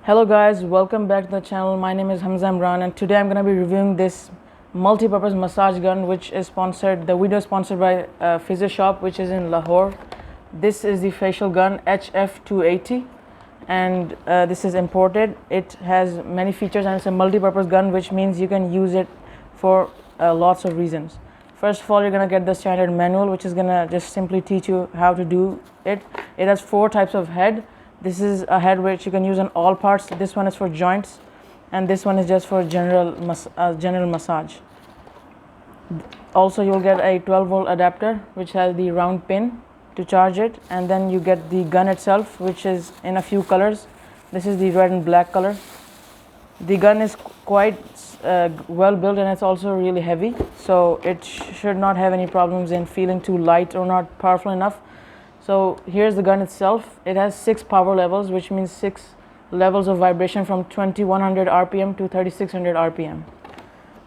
Hello guys, welcome back to the channel. My name is Hamza Imran and today I'm going to be reviewing this multi-purpose massage gun which is sponsored, the video is sponsored by Physioshop, which is in Lahore. This is the facial gun HF280 and this is imported. It has many features and it's a multi-purpose gun, which means you can use it for lots of reasons. First of all, you're going to get the standard manual, which is going to just simply teach you how to do it. It has 4 types of head. This is a head which you can use on all parts. This one is for joints and this one is just for general massage. Also, you'll get a 12-volt adapter which has the round pin to charge it, and then you get the gun itself, which is in a few colors. This is the red and black color. The gun is quite well built and it's also really heavy, so it should not have any problems in feeling too light or not powerful enough. So here's the gun itself. It has 6 power levels, which means 6 levels of vibration from 2100 rpm to 3600 rpm.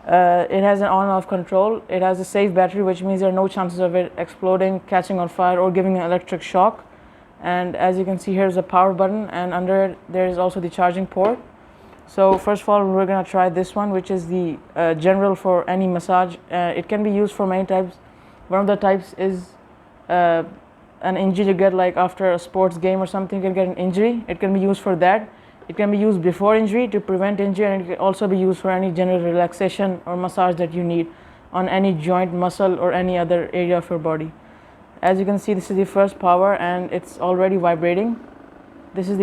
It has an on-off control. It has a safe battery, which means there are no chances of it exploding, catching on fire, or giving an electric shock. And as you can see, here's a power button, and under it there is also the charging port. So first of all, we're going to try this one, which is the general for any massage. It can be used for many types. One of the types is an injury you get, like after a sports game or something, you can get an injury. It can be used for that. It can be used before injury to prevent injury, and it can also be used for any general relaxation or massage that you need on any joint, muscle, or any other area of your body. As you can see, this is the first power and it's already vibrating. This is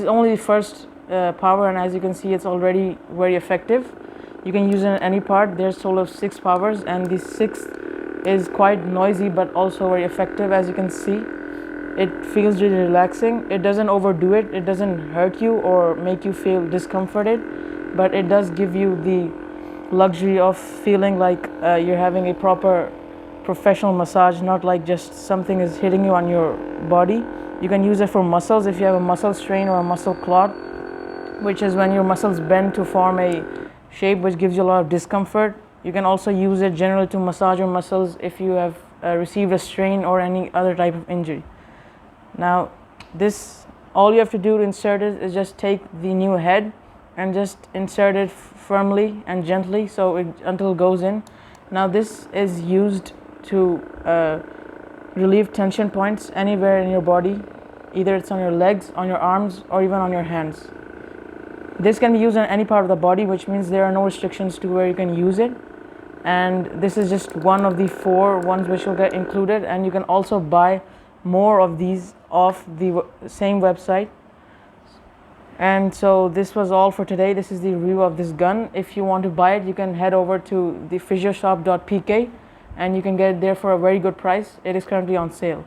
only the first power, and as you can see, it's already very effective. You can use it in any part. There's a total of 6 powers, and the 6th is quite noisy but also very effective. As you can see, it feels really relaxing. It doesn't overdo it. It doesn't hurt you or make you feel discomforted, but it does give you the luxury of feeling like you're having a proper professional massage, not like just something is hitting you on your body. You can use it for muscles if you have a muscle strain or a muscle clot, which is when your muscles bend to form a shape which gives you a lot of discomfort. You can also use it generally to massage your muscles if you have received a strain or any other type of injury. Now, all you have to do to insert it is just take the new head and just insert it firmly and gently until it goes in. Now, this is used to relieve tension points anywhere in your body. Either it's on your legs, on your arms, or even on your hands. This can be used on any part of the body, which means there are no restrictions to where you can use it. And this is just one of the 4 ones which will get included, and you can also buy more of these off the same website. And so this was all for today. This is the review of this gun. If you want to buy it, you can head over to the physioshop.pk and you can get it there for a very good price. It is currently on sale.